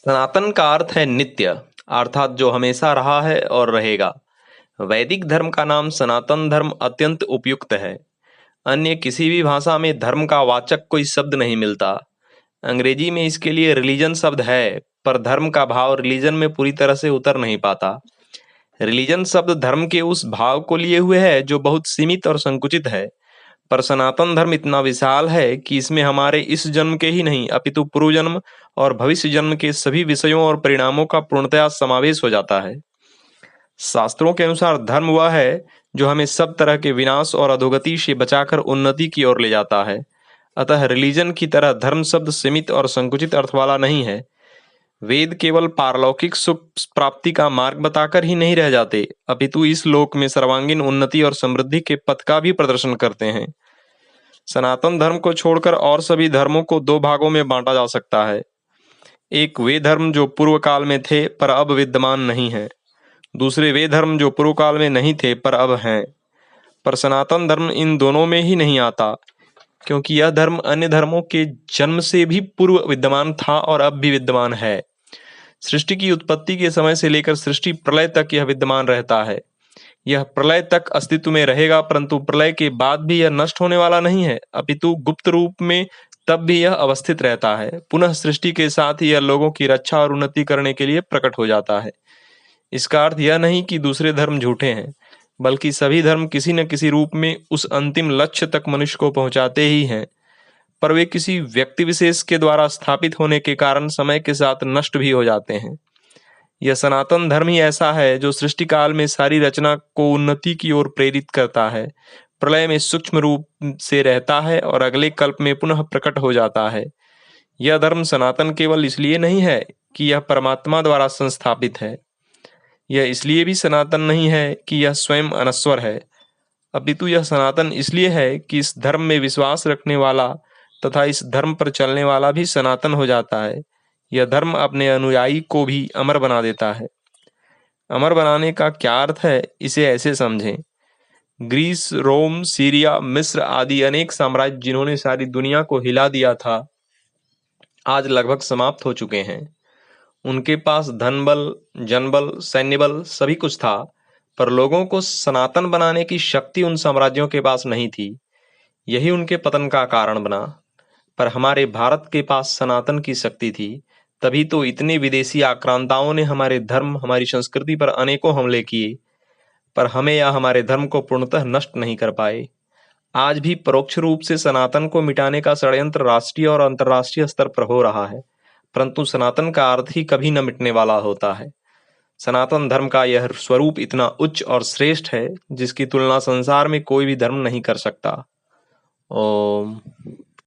सनातन का अर्थ है नित्य, अर्थात जो हमेशा रहा है और रहेगा। वैदिक धर्म का नाम सनातन धर्म अत्यंत उपयुक्त है। अन्य किसी भी भाषा में धर्म का वाचक कोई शब्द नहीं मिलता। अंग्रेजी में इसके लिए रिलीजन शब्द है, पर धर्म का भाव रिलीजन में पूरी तरह से उतर नहीं पाता। रिलीजन शब्द धर्म के उस भाव को लिए हुए है जो बहुत सीमित और संकुचित है, पर सनातन धर्म इतना विशाल है कि इसमें हमारे इस जन्म के ही नहीं अपितु पूर्व जन्म और भविष्य जन्म के सभी विषयों और परिणामों का पूर्णतया समावेश हो जाता है। शास्त्रों के अनुसार धर्म वह है जो हमें सब तरह के विनाश और अधोगति से बचाकर उन्नति की ओर ले जाता है। अतः रिलीजन की तरह धर्म शब्द सीमित और संकुचित अर्थ वाला नहीं है। वेद केवल पारलौकिक सुख प्राप्ति का मार्ग बताकर ही नहीं रह जाते, अपितु इस लोक में सर्वांगीण उन्नति और समृद्धि के पथ का भी प्रदर्शन करते हैं। सनातन धर्म को छोड़कर और सभी धर्मों को दो भागों में बांटा जा सकता है। एक वे धर्म जो पूर्व काल में थे पर अब विद्यमान नहीं है। दूसरे वे धर्म जो पूर्व काल में नहीं थे पर अब हैं। पर सनातन धर्म इन दोनों में ही नहीं आता, क्योंकि यह धर्म अन्य धर्मों के जन्म से भी पूर्व विद्यमान था और अब भी विद्यमान है। सृष्टि की उत्पत्ति के समय से लेकर सृष्टि प्रलय तक यह विद्यमान रहता है। यह प्रलय तक अस्तित्व में रहेगा, परंतु प्रलय के बाद भी यह नष्ट होने वाला नहीं है, अपितु गुप्त रूप में तब भी यह अवस्थित रहता है। पुनः सृष्टि के साथ ही यह लोगों की रक्षा और उन्नति करने के लिए प्रकट हो जाता है। इसका अर्थ यह नहीं कि दूसरे धर्म झूठे हैं, बल्कि सभी धर्म किसी न किसी रूप में उस अंतिम लक्ष्य तक मनुष्य को पहुंचाते ही हैं, पर वे किसी व्यक्ति विशेष के द्वारा स्थापित होने के कारण समय के साथ नष्ट भी हो जाते हैं। यह सनातन धर्म ही ऐसा है जो सृष्टि काल में सारी रचना को उन्नति की ओर प्रेरित करता है, प्रलय में सूक्ष्म रूप से रहता है और अगले कल्प में पुनः प्रकट हो जाता है। यह धर्म सनातन केवल इसलिए नहीं है कि यह परमात्मा द्वारा संस्थापित है, यह इसलिए भी सनातन नहीं है कि यह स्वयं अनश्वर है, अपितु यह सनातन इसलिए है कि इस धर्म में विश्वास रखने वाला तथा इस धर्म पर चलने वाला भी सनातन हो जाता है। यह धर्म अपने अनुयायी को भी अमर बना देता है। अमर बनाने का क्या अर्थ है, इसे ऐसे समझें। ग्रीस, रोम, सीरिया, मिस्र आदि अनेक साम्राज्य जिन्होंने सारी दुनिया को हिला दिया था, आज लगभग समाप्त हो चुके हैं। उनके पास धन बल, जनबल, सैन्य बल सभी कुछ था, पर लोगों को सनातन बनाने की शक्ति उन साम्राज्यों के पास नहीं थी। यही उनके पतन का कारण बना। पर हमारे भारत के पास सनातन की शक्ति थी, तभी तो इतने विदेशी आक्रांताओं ने हमारे धर्म, हमारी संस्कृति पर अनेकों हमले किए, पर हमें या हमारे धर्म को पूर्णतः नष्ट नहीं कर पाए। आज भी परोक्ष रूप से सनातन को मिटाने का षड्यंत्र राष्ट्रीय और अंतर्राष्ट्रीय स्तर पर हो रहा है, परंतु सनातन का अर्थ ही कभी न मिटने वाला होता है। सनातन धर्म का यह स्वरूप इतना उच्च और श्रेष्ठ है जिसकी तुलना संसार में कोई भी धर्म नहीं कर सकता। ओम।